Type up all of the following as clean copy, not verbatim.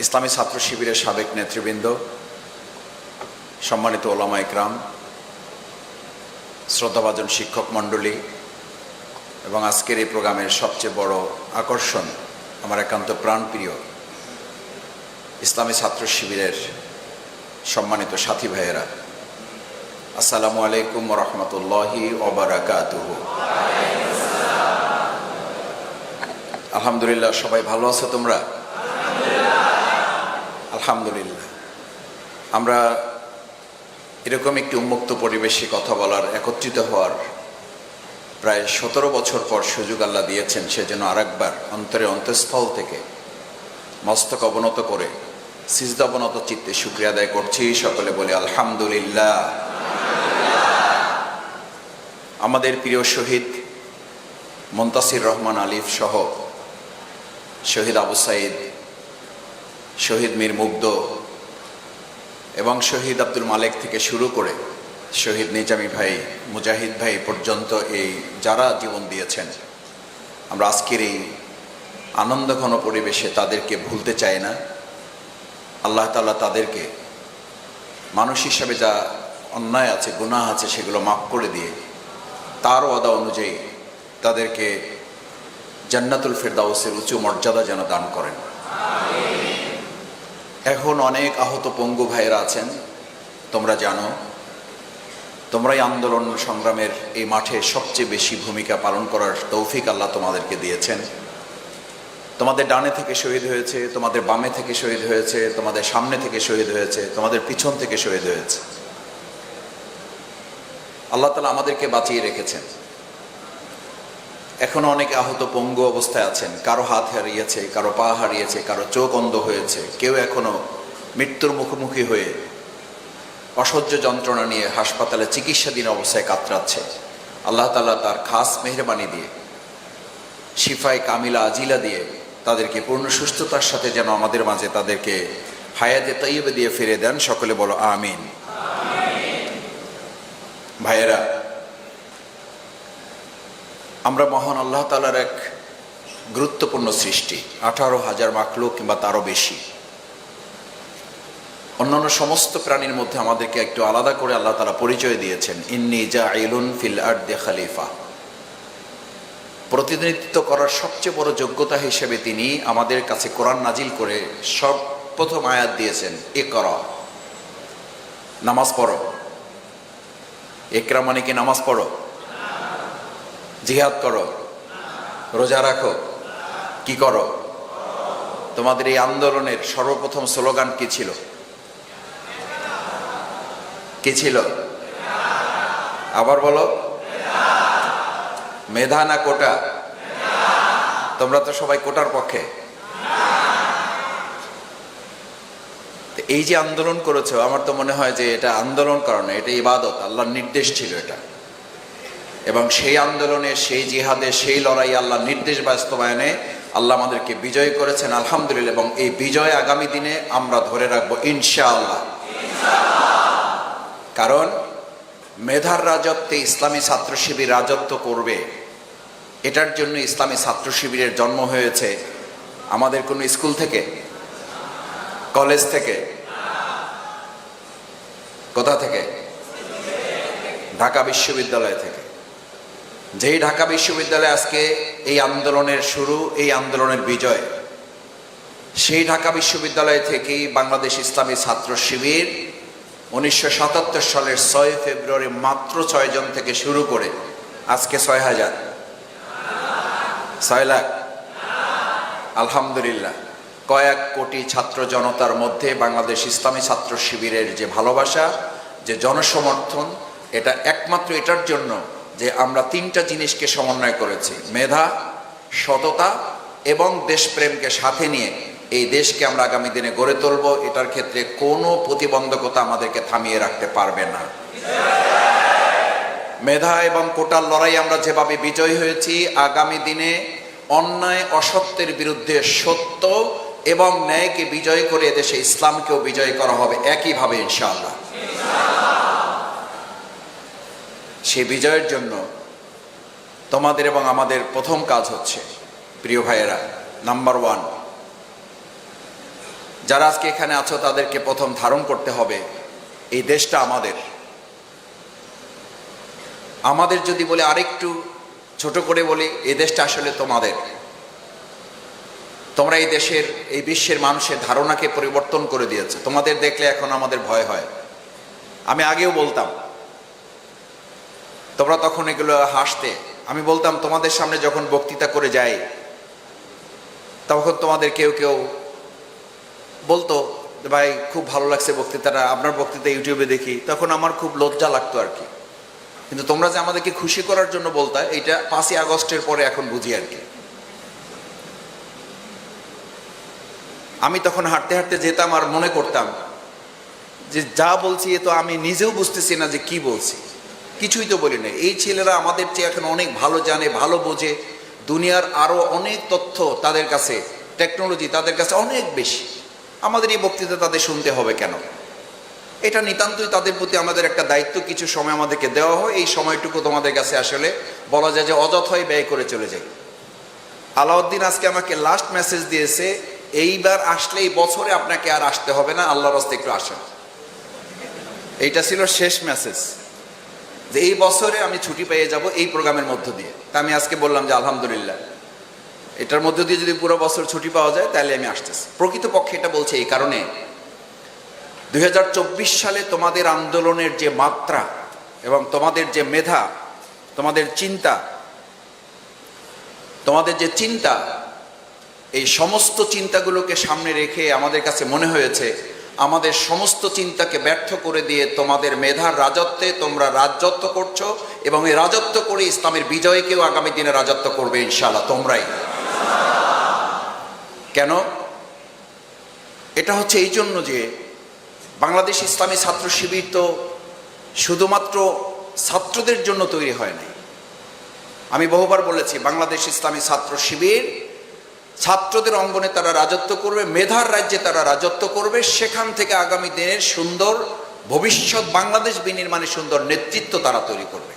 ইসলামী ছাত্র শিবিরের সাবেক নেতৃবৃন্দ, সম্মানিত ওলামা ইকরাম, শ্রদ্ধাভাজন শিক্ষক মণ্ডলী এবং আজকের এই প্রোগ্রামের সবচেয়ে বড় আকর্ষণ আমার একান্ত প্রাণপ্রিয় ইসলামী ছাত্র শিবিরের সম্মানিত সাথী ভাইয়েরা, আসসালামু আলাইকুম ওয়া রাহমাতুল্লাহি ওয়া বারাকাতুহু। আলহামদুলিল্লাহ, সবাই ভালো আছো তোমরা? আলহামদুলিল্লাহ। আমরা এরকম একটি উন্মুক্ত পরিবেশে কথা বলার, একত্রিত হওয়ার প্রায় 17 বছর পর সুযোগ আল্লাহ দিয়েছেন। সেজন্য আরেকবার অন্তঃস্থল থেকে মস্তক অবনত করে সিজদা অবনত চিত্তে শুকরিয়া আদায় করছি। সকলে বলে আলহামদুলিল্লাহ। আমাদের প্রিয় শহীদ মুনতাসির রহমান আলিফ সহ শহীদ আবু সাইদ, শহীদ মীর মুগ্ধ এবং শহীদ আব্দুল মালেক থেকে শুরু করে শহীদ নিজামী ভাই, মুজাহিদ ভাই পর্যন্ত এই যারা জীবন দিয়েছেন, আমরা আজকের এই আনন্দঘন পরিবেশে তাদেরকে ভুলতে চাই না। আল্লাহ তাআলা তাদেরকে মানুষ হিসাবে যা অন্যায় আছে, গুনাহ আছে, সেগুলো মাফ করে দিয়ে তার ওয়াদা অনুযায়ী তাদেরকে জান্নাতুল ফেরদাউসের উঁচু মর্যাদা যেন দান করেন। এখন অনেক আহত পঙ্গু ভাইয়েরা আছেন, তোমরা জানো। তোমরাই আন্দোলন সংগ্রামের এই মাঠে সবচেয়ে বেশি ভূমিকা পালন করার তৌফিক আল্লাহ তোমাদেরকে দিয়েছেন। তোমাদের ডানে থেকে শহীদ হয়েছে, তোমাদের বামে থেকে শহীদ হয়েছে, তোমাদের সামনে থেকে শহীদ হয়েছে, তোমাদের পিছন থেকে শহীদ হয়েছে। আল্লাহ তাআলা আমাদেরকে বাঁচিয়ে রেখেছেন। এখনো অনেকে আহত পঙ্গু অবস্থায় আছেন, কারো হাত হারিয়েছে, কারো পা হারিয়েছে, কারো চোখ অন্ধ হয়েছে, কেউ এখনো মৃত্যুর মুখোমুখি হয়ে অসহ্য যন্ত্রণা নিয়ে হাসপাতালে চিকিৎসাধীন অবস্থায় কাতরাচ্ছে। আল্লাহ তাআলা তার খাস মেহেরবানি দিয়ে, শিফায়ে কামিলা আজিলা দিয়ে তাদেরকে পূর্ণ সুস্থতার সাথে যেন আমাদের মাঝে তাদেরকে হায়াতে তাইয়্যিবা দিয়ে ফিরে দেন। সকলে বলো আমিন। ভাইয়েরা, আমরা মহান আল্লাহ তাআলার এক গুরুত্বপূর্ণ সৃষ্টি। 18,000 মাখলুক কিংবা তারও বেশি। অন্যান্য সমস্ত প্রাণীর মধ্যে আমাদেরকে একটু আলাদা করে আল্লাহ তাআলা পরিচয় দিয়েছেন, ইন্নী জাইলুন ফিল আরদি খলিফা। প্রতিনিধিত্ব করার সবচেয়ে বড় যোগ্যতা হিসেবে তিনি আমাদের কাছে কোরআন নাজিল করে সর্বপ্রথম আয়াত দিয়েছেন, ইকরা, নামাজ পড়ো। ইকরা মানে কি নামাজ পড়ো? জিহাদ করো, রোজা রাখো, কি করো? তোমাদের এই আন্দোলনের সর্বপ্রথম স্লোগান কি ছিল? কি ছিল? আবার বলো। মেধা না কোটা? তোমরা তো সবাই কোটার পক্ষে। এই যে আন্দোলন করেছো, আমার তো মনে হয় যে এটা আন্দোলন করা না, এটা ইবাদত, আল্লাহর নির্দেশ ছিল এটা। এবং সেই আন্দোলনে, সেই জিহাদে, সেই লড়াই, আল্লাহর নির্দেশ বাস্তবায়নে আল্লাহ আমাদেরকে বিজয় করেছেন, আলহামদুলিল্লাহ। এবং এই বিজয় আগামী দিনে আমরা ধরে রাখবো ইনশাআল্লাহ। কারণ মেধার রাজত্বে ইসলামী ছাত্র শিবির রাজত্ব করবে, এটার জন্য ইসলামী ছাত্র শিবিরের জন্ম হয়েছে আমাদের কোনো স্কুল থেকে, কলেজ থেকে, কোথা থেকে? ঢাকা বিশ্ববিদ্যালয় থেকে। যেই ঢাকা বিশ্ববিদ্যালয়ে আজকে এই আন্দোলনের শুরু, এই আন্দোলনের বিজয়, সেই ঢাকা বিশ্ববিদ্যালয় থেকেই বাংলাদেশ ইসলামী ছাত্র শিবির 1977 সালের 6 ফেব্রুয়ারি মাত্র 6 জন থেকে শুরু করে আজকে 6,000, 6 লাখ, আলহামদুলিল্লাহ। কয়েক কোটি ছাত্র জনতার মধ্যে বাংলাদেশ ইসলামী ছাত্র শিবিরের যে ভালোবাসা, যে জনসমর্থন, এটা একমাত্র এটার জন্য যে আমরা 3টা জিনিসকে সমন্বয় করেছি, মেধা, সততা এবং দেশপ্রেমকে সাথে নিয়ে এই দেশকে আমরা আগামী দিনে গড়ে তুলব। এটার ক্ষেত্রে কোনো প্রতিবন্ধকতা আমাদেরকে থামিয়ে রাখতে পারবে না। মেধা এবং কোটার লড়াই আমরা যেভাবে বিজয় হয়েছি, আগামী দিনে অন্যায় অসত্যের বিরুদ্ধে সত্য এবং ন্যায়কে বিজয় করে এদেশে ইসলামকেও বিজয় করা হবে একইভাবে ইনশাআল্লাহ। সেই বিজয়ের জন্য তোমাদের এবং আমাদের প্রথম কাজ হচ্ছে, প্রিয় ভাইয়েরা, নাম্বার 1, যারা আজকে এখানে আছো তাদেরকে প্রথম ধারণ করতে হবে এই দেশটা আমাদের। আমাদের যদি বলে আরেকটু ছোট করে বলি, এই দেশটা আসলে তোমাদের। তোমরা এই দেশের, এই বিশ্বের মানুষের ধারণাকে পরিবর্তন করে দিয়েছে। তোমাদের দেখলে এখন আমাদের ভয় হয়। আমি আগেও বলতাম, তোমরা তখন এগুলো হাসতে। আমি বলতাম তোমাদের সামনে যখন বক্তৃতা করে যাই, তখন তোমাদের কেউ কেউ বলতো ভাই খুব ভালো লাগছে বক্তৃতাটা, আপনার বক্তৃতা ইউটিউবে দেখি। তখন আমার খুব লজ্জা লাগতো আর কি। কিন্তু তোমরা যে আমাদেরকে খুশি করার জন্য বলতা, এটা 5ই আগস্টের পরে এখন বুঝি আর কি। আমি তখন হাঁটতে হাঁটতে যেতাম আর মনে করতাম যে যা বলছি এ তো আমি নিজেও বুঝতেছি না যে কি বলছি, কিছুই তো বলি না। এই ছেলেরা আমাদের চেয়ে এখন অনেক ভালো জানে, ভালো বোঝে, দুনিয়ার আরো অনেক তথ্য তাদের কাছে, টেকনোলজি তাদের কাছে অনেক বেশি। আমাদের এই বক্তৃতা তাদের শুনতে হবে কেন? এটা নিতান্তই তাদের প্রতি আমাদের একটা দায়িত্ব। কিছু সময় আমাদেরকে দেওয়া হয়, এই সময়টুকু তোমাদের কাছে আসলে বলা যায় যে অযথাই ব্যয় করে চলে যাই। আলাউদ্দিন আজকে আমাকে লাস্ট মেসেজ দিয়েছে, এইবার আসলে এই বছরে আপনাকে আর আসতে হবে না, আল্লাহর রাস্তায় একটু আসেন। এইটা ছিল শেষ মেসেজ, যে এই বছরে আমি ছুটি পেয়ে যাব এই প্রোগ্রামের মধ্য দিয়ে। তা আমি আজকে বললাম যে আলহামদুলিল্লাহ, এটার মধ্য দিয়ে যদি পুরো বছর ছুটি পাওয়া যায় তাহলে আমি আসতেছি। প্রকৃতপক্ষে এটা বলছে এই কারণে, 2024 সালে তোমাদের আন্দোলনের যে মাত্রা এবং তোমাদের যে মেধা, তোমাদের চিন্তা, তোমাদের যে চিন্তা, এই সমস্ত চিন্তাগুলোকে সামনে রেখে আমাদের কাছে মনে হয়েছে আমাদের সমস্ত চিন্তাকে ব্যর্থ করে দিয়ে তোমাদের মেধার রাজত্বে তোমরা রাজত্ব করছো, এবং এই রাজত্ব করে ইসলামের বিজয়কেও আগামী দিনে রাজত্ব করবে ইনশাআল্লাহ তোমরাই। কেন? এটা হচ্ছে এই জন্য যে বাংলাদেশ ইসলামী ছাত্র শিবির তো শুধুমাত্র ছাত্রদের জন্য তৈরি হয় নাই। আমি বহুবার বলেছি, বাংলাদেশ ইসলামী ছাত্র শিবির ছাত্রদের অঙ্গনে তারা রাজত্ব করবে, মেধার রাজ্যে তারা রাজত্ব করবে। সেখান থেকে আগামী দিনের সুন্দর ভবিষ্যৎ বাংলাদেশ বিনির্মাণের সুন্দর নেতৃত্ব তারা তৈরি করবে।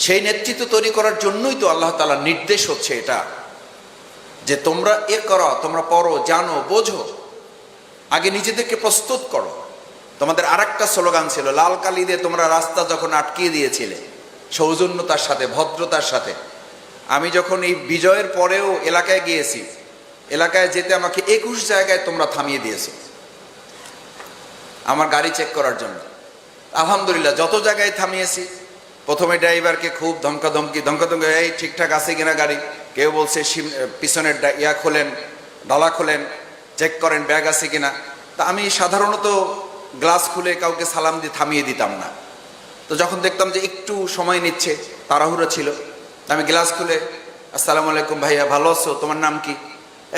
সেই নেতৃত্ব তৈরি করার জন্যই তো আল্লাহ তাআলার নির্দেশ হচ্ছে এটা, যে তোমরা করো, তোমরা পড়ো, জানো, বোঝো, আগে নিজেদেরকে প্রস্তুত করো। তোমাদের আরেকটা স্লোগান ছিল, লাল কালি দিয়ে তোমরা রাস্তা যখন আটকিয়ে দিয়েছিলে সৌজন্যতার সাথে, ভদ্রতার সাথে। আমি যখন এই বিজয়ের পরেও এলাকায় গিয়েছি, এলাকায় যেতে আমাকে 21 জায়গায় তোমরা থামিয়ে দিয়েছো আমার গাড়ি চেক করার জন্য। আলহামদুলিল্লাহ, যত জায়গায় থামিয়েছি, প্রথমে ড্রাইভারকে খুব ধমকাধমকি, এই ঠিকঠাক আছে কিনা গাড়ি, কেউ বলছে পিছনের খোলেন, ডালা খোলেন, চেক করেন ব্যাগ আছে কিনা। তা আমি সাধারণত গ্লাস খুলে কাউকে সালাম দিয়ে থামিয়ে দিতাম না। তো যখন দেখতাম যে একটু সময় নিচ্ছে, তাড়াহুড়ো ছিল, আমি গ্লাস খুলে আসসালামু আলাইকুম ভাইয়া, ভালো আছো, তোমার নাম কি?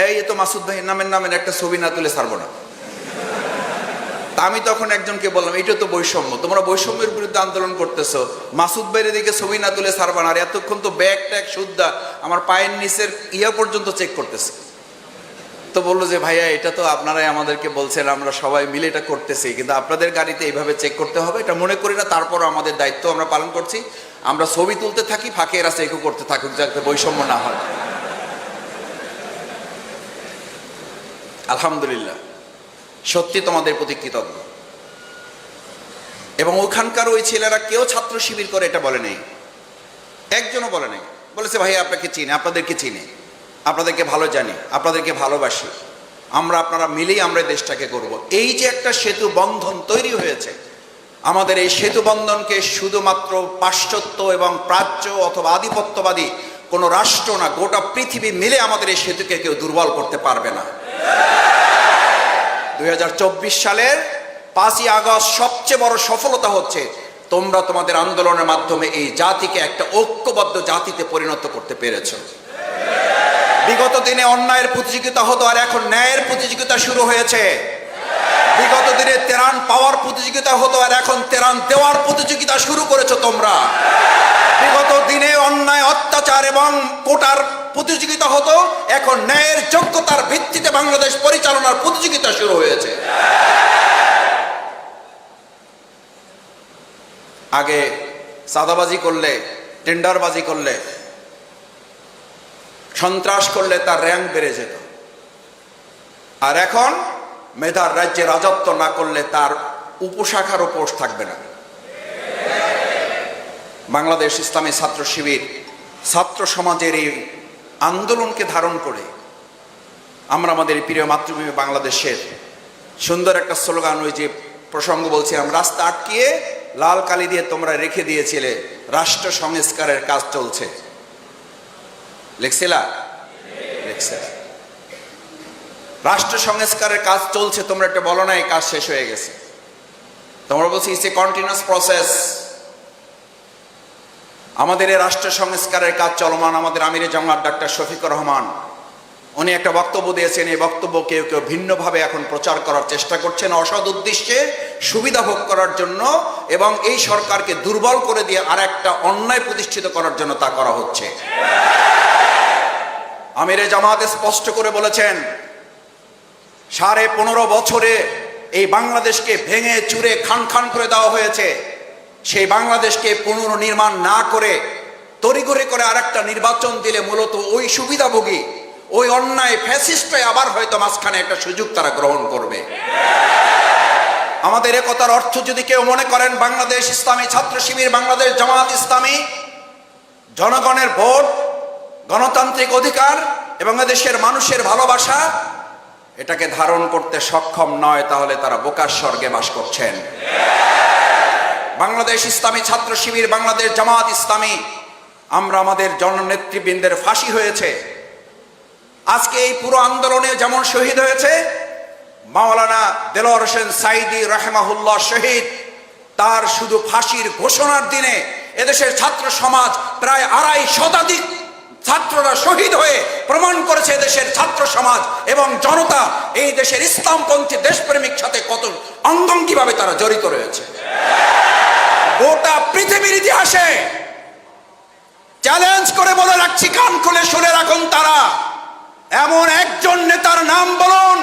এই তো মাসুদ ভাই, নামের একটা ছবি না তুলে ছাড়বো না। তা আমি তখন একজনকে বললাম, এটা তো বৈষম্য, তোমরা বৈষম্যের বিরুদ্ধে আন্দোলন করতেছো, মাসুদ ভাইয়ের দিকে ছবি না তুলে ছাড়বা না। আর এতক্ষণ তো ব্যাগ ট্যাগ সুদ্ধা আমার পায়ের নিচের পর্যন্ত চেক করতেছে। তো বললো যে ভাইয়া, এটা তো আপনারাই আমাদেরকে বলছেন, আমরা সবাই মিলে এটা করতেছি, কিন্তু আপনাদের গাড়িতে এইভাবে চেক করতে হবে এটা মনে করি না। তারপরও আমাদের দায়িত্ব আমরা পালন করছি, আমরা ছবি তুলতে থাকি, ফাঁকে এরা চেকও করতে থাকুক, যাতে বৈষম্য না হয়। আলহামদুলিল্লাহ, সত্যি তোমাদের প্রতি কৃতজ্ঞ। এবং ওখানকার ওই ছেলেরা কেউ ছাত্র শিবির করে এটা বলে নাই, একজনও বলে নাই। বলেছে ভাই আপনাকে চিনি, আপনাদেরকে চিনি, আপনাদেরকে ভালো জানি, আপনাদেরকে ভালোবাসি, আপনারা মিলেই আমরা দেশটাকে করব। এই যে একটা সেতু বন্ধন তৈরি হয়েছে, আমাদের এই সেতু বন্ধনকে শুধুমাত্র পাশ্চাত্য এবং প্রাচ্য অথবা আধিপত্যবাদী কোনো রাষ্ট্র না, গোটা পৃথিবী মিলে আমাদের এই সেতুকে কেউ দুর্বল করতে পারবে না। 2024 সালের 5ই আগস্ট সবচেয়ে বড় সফলতা হচ্ছে তোমরা তোমাদের আন্দোলনের মাধ্যমে এই জাতিকে একটা ঐক্যবদ্ধ জাতিতে পরিণত করতে পেরেছো। বিগত দিনে অন্যায়ের প্রতিযোগিতা হতো, আর এখন ন্যায়ের প্রতিযোগিতা শুরু হয়েছে। বিগত দিনে তেরান পাওয়ার প্রতিযোগিতা হতো, আর এখন তেরান দেওয়ার প্রতিযোগিতা শুরু করেছো তোমরা। বিগত দিনে অন্যায়, অত্যাচার এবং কোটার প্রতিযোগিতা হতো, এখন ন্যায়ের যোগ্যতার ভিত্তিতে বাংলাদেশ পরিচালনার প্রতিযোগিতা শুরু হয়েছে। আগে চাঁদাবাজি করলে, টেন্ডারবাজি করলে, সন্ত্রাস করলে তার র্যাঙ্ক বেড়ে যেত। আর এখন মেধার রাজ্যে রাজত্ব না করলে তার উপশাখারও পোস্ট থাকবে না। বাংলাদেশ ইসলামী ছাত্র শিবির ছাত্র সমাজের এই আন্দোলনকে ধারণ করে আমরা আমাদের প্রিয় মাতৃভূমি বাংলাদেশের সুন্দর একটা স্লোগান, ওই যে প্রসঙ্গ বলছিলাম, রাস্তা আটকিয়ে লাল কালি দিয়ে তোমরা রেখে দিয়েছিলে, রাষ্ট্র সংস্কারের কাজ চলছে, লিখছিলা? লিখছে। রাষ্ট্র সংস্কারের কাজ চলছে, তোমরা একটা বলো না এই কাজ শেষ হয়ে গেছে। তোমরা বলছি ইটস এ কন্টিনিউয়াস প্রসেস। আমাদের এই রাষ্ট্র সংস্কারের কাজ চলমান। আমাদের আমিরে জামাত ডাক্তার শফিকুর রহমান উনি একটা বক্তব্য দিয়েছেন। এই বক্তব্য কেউ কেউ ভিন্নভাবে এখন প্রচার করার চেষ্টা করছেন, অসৎ উদ্দেশ্যে সুবিধা ভোগ করার জন্য, এবং এই সরকারকে দুর্বল করে দিয়ে আর একটা অন্যায় প্রতিষ্ঠিত করার জন্য তা করা হচ্ছে। আমিরে জামাত স্পষ্ট করে বলেছেন, 15.5 বছরে এই বাংলাদেশকে ভেঙে চুরে খান খান করে দেওয়া হয়েছে। সেই বাংলাদেশকে পুনর্নির্মাণ না করে তড়িঘড়ি করে আরেকটা নির্বাচন দিলে মূলত ওই সুবিধাভোগী, ওই অন্যায় ফ্যাসিস্টই আবার হয়তো মাঝখানে একটা সুযোগ তারা গ্রহণ করবে। আমাদের একতার অর্থ যদি কেউ মনে করেন বাংলাদেশ ইসলামী ছাত্র শিবির, বাংলাদেশ জামাত ইসলামী জনগণের ভোট, গণতান্ত্রিক অধিকার এবং দেশের মানুষের ভালোবাসা এটাকে ধারণ করতে সক্ষম নয়, তাহলে তারা বোকার স্বর্গে বাস করছেন। বাংলাদেশ ইসলামী ছাত্র শিবির, বাংলাদেশ জামাত ইসলামী, আমরা আমাদের জননেতৃবৃন্দের ফাঁসি হয়েছে। আজকে এই পুরো আন্দোলনে যেমন শহীদ হয়েছে মাওলানা দেলোয়ার হোসেন সাইদি রাহিমাহুল্লাহ শহীদ, তার শুধু ফাঁসির ঘোষণার দিনে এদেশের ছাত্র সমাজ প্রায় 2.5 শতাধিক ছাত্ররা শহীদ হয়ে প্রমাণ করেছে দেশের ছাত্র সমাজ এবং জনতা এই দেশের ইসলামপন্থী দেশপ্রেমিক সাথে কত অঙ্গাঙ্গিভাবে তারা জড়িত রয়েছে। গোটা পৃথিবীর ইতিহাসে চ্যালেঞ্জ করে বলে রাখছি, কান খুলে শুনে রাখুন, তারা এমন একজন নেতার নাম বলুন,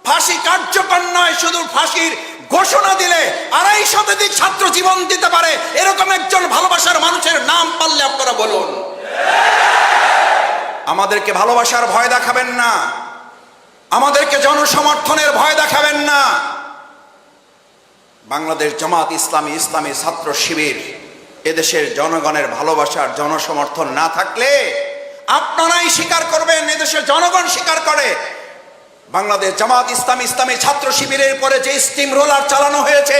ফাঁসি কার্যকর নয়, শুধু ফাঁসির ঘোষণা দিলে 2.5 শতাধিক ছাত্র জীবন দিতে পারে এরকম একজন ভালোবাসার মানুষের নাম পারলে আপনারা বলুন। আমাদেরকে ভালোবাসার ভয় দেখাবেন না, আমাদেরকে জনসমর্থনের ভয় দেখাবেন না। বাংলাদেশ জামাত ইসলামী, ইসলামী ছাত্র শিবির এদেশের জনগণের ভালোবাসার জনসমর্থন না থাকলে আপনারাই স্বীকার করবেন, এদেশের জনগণ স্বীকার করে, বাংলাদেশ জামাত ইসলামী, ইসলামী ছাত্র শিবিরের পরে যে স্টিম রোলার চালানো হয়েছে,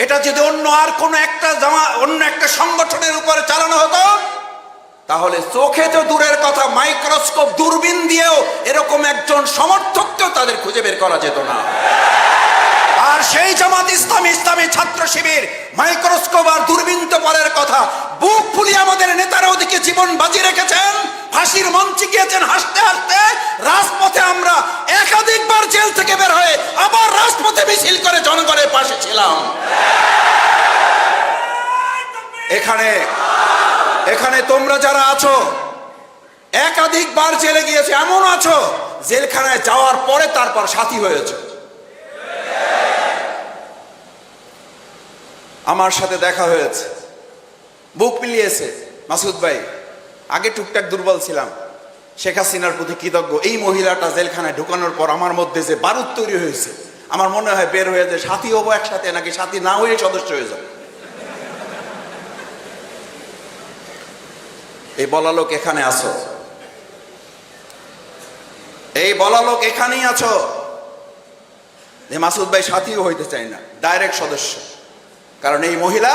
এটা যদি অন্য একটা সংগঠনের উপরে চালানো হতো, তাহলে চোখে তো দূরের কথা, মাইক্রোস্কোপ দূরবীন দিয়েও এরকম একজন সমর্থককেও তাদের খুঁজে বের করা যেত না। আর সেই জামাত ইসলামী, ইসলামী ছাত্র শিবির মাইক্রোস্কোপ আর দূরবীন তো পরের কথা, বুক ফুলিয়ে আমাদের নেতারা ওদিকে জীবন বাজি রেখেছেন, ফাঁসির মঞ্চে গিয়েছেন হাসতে হাসতে। রাজপথে আমরা একাধিকবার জেল থেকে বের হয়ে আবার রাজপথে মিছিল করে জনগণের পাশে ছিলাম। এখানে তোমরা যারা আছো একাধিকবার জেলে গিয়েছে, এমন আছো জেলখানায় যাওয়ার পরে তারপর সাথী হয়েছে। আমার সাথে দেখা হয়েছে, বুক মিলিয়েছে। মাসুদ ভাই, আগে টুকটাক দুর্বল ছিলাম, শেখ হাসিনার প্রতি কৃতজ্ঞ। এই মহিলাটা জেলখানায় ঢুকানোর পর আমার মধ্যে যে বারুদ তৈরি হয়েছে, আমার মনে হয় বের হয়ে যে সাথী হবো একসাথে, নাকি সাথী না হয়ে সদস্য হয়ে যাবো। এই বলা লোক এখানে আছো, এই বলা লোক এখানেই আছো যে মাসুদ ভাই সাথীও হইতে চাই না, ডাইরেক্ট সদস্য। কারণ এই মহিলা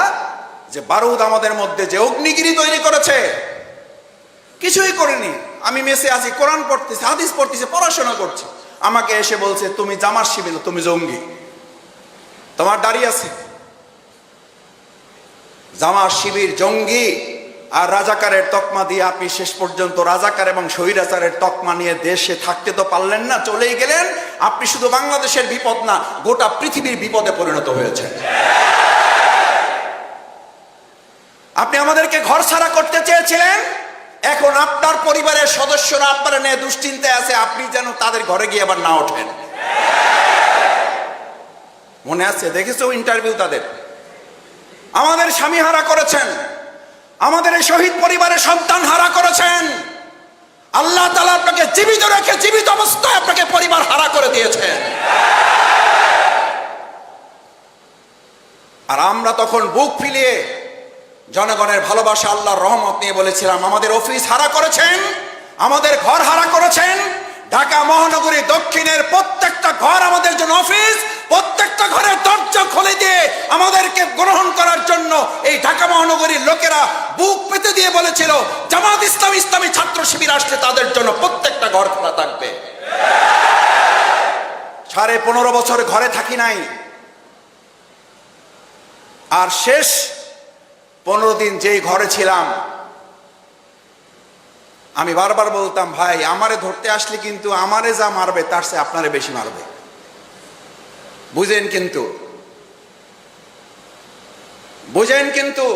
যে বারুদ আমাদের মধ্যে যে অগ্নিগিরি তৈরি করেছে, কিছুই করেনি। আমি মেসে আছি, কোরআন পড়তেছি, হাদিস পড়তেছি, পড়াশোনা করছি, আমাকে এসে বলছে তুমি জামাত শিবির, তুমি জঙ্গি, তোমার দাঁড়িয়ে আছে। জামাত শিবির জঙ্গি আর রাজাকারের তকমা দিয়ে আপনি শেষ পর্যন্ত রাজাকার এবং স্বৈরাচারের তকমা নিয়ে দেশে থাকতে তো পারলেন না, চলেই গেলেন। আপনি শুধু বাংলাদেশের বিপদ না, গোটা পৃথিবীর বিপদে পরিণত হয়েছে। আপনি আমাদেরকে ঘর ছাড়া করতে চেয়েছিলেন, এখন আপনার পরিবারের সদস্যরা আপনারা নিয়ে দুশ্চিন্তায় আছে, আপনি যেন তাদের ঘরে গিয়ে আবার না ওঠেন। মনে আছে, দেখেছো ইন্টারভিউ তাদের। আমাদের স্বামী হারা করেছেন, আমাদের এই শহীদ পরিবারের সন্তান হারা করেছেন। আল্লাহ তাআলা আপনাকে জীবিত রেখে জীবিত অবস্থায় আপনাকে পরিবার হারা করে দিয়েছে। আমরা তখন বুক ফিলিয়ে জনগণের ভালোবাসা, আল্লাহর রহমত নিয়ে বলেছিলাম, আমাদের অফিস হারা করেছেন, আমাদের ঘর হারা করেছেন। ঢাকা মহানগরী দক্ষিণের প্রত্যেকটা ঘর আমাদের জন্য অফিস, প্রত্যেকটা ঘরের দরজা খুলে দিয়ে আমাদেরকে গ্রহণ করার জন্য এই ঢাকা মহানগরীর লোকেরা বুক পেতে দিয়ে বলেছিল, জামাত ইসলামী, ইসলামী ছাত্র শিবির আসলে তাদের জন্য প্রত্যেকটা ঘর খোলা থাকবে। 15.5 বছর ঘরে থাকি নাই, আর শেষ 15 দিন যেই ঘরে ছিলাম, আমি বারবার বলতাম, ভাই আমারে ধরতে আসলে কিন্তু আমারে যা মারবে তার চেয়ে আপনারে বেশি মারবে, বুঝেন কিন্তু, বুঝেন কিন্তু।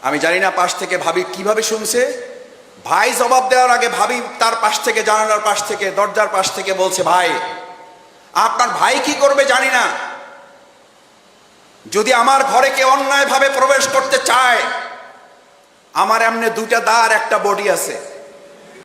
আমি জানি না পাশ থেকে ভাবি কিভাবে শুনছে। ভাই জবাব দেওয়ার আগে ভাবি তার পাশ থেকে, জানালার পাশ থেকে, দরজার পাশ থেকে বলছে, ভাই আপনার ভাই কি করবে জানি না, যদি আমার ঘরে কেউ অন্যায়ভাবে প্রবেশ করতে চায়, আমার এমনি 2টা দাঁড়, একটা বডি আছে,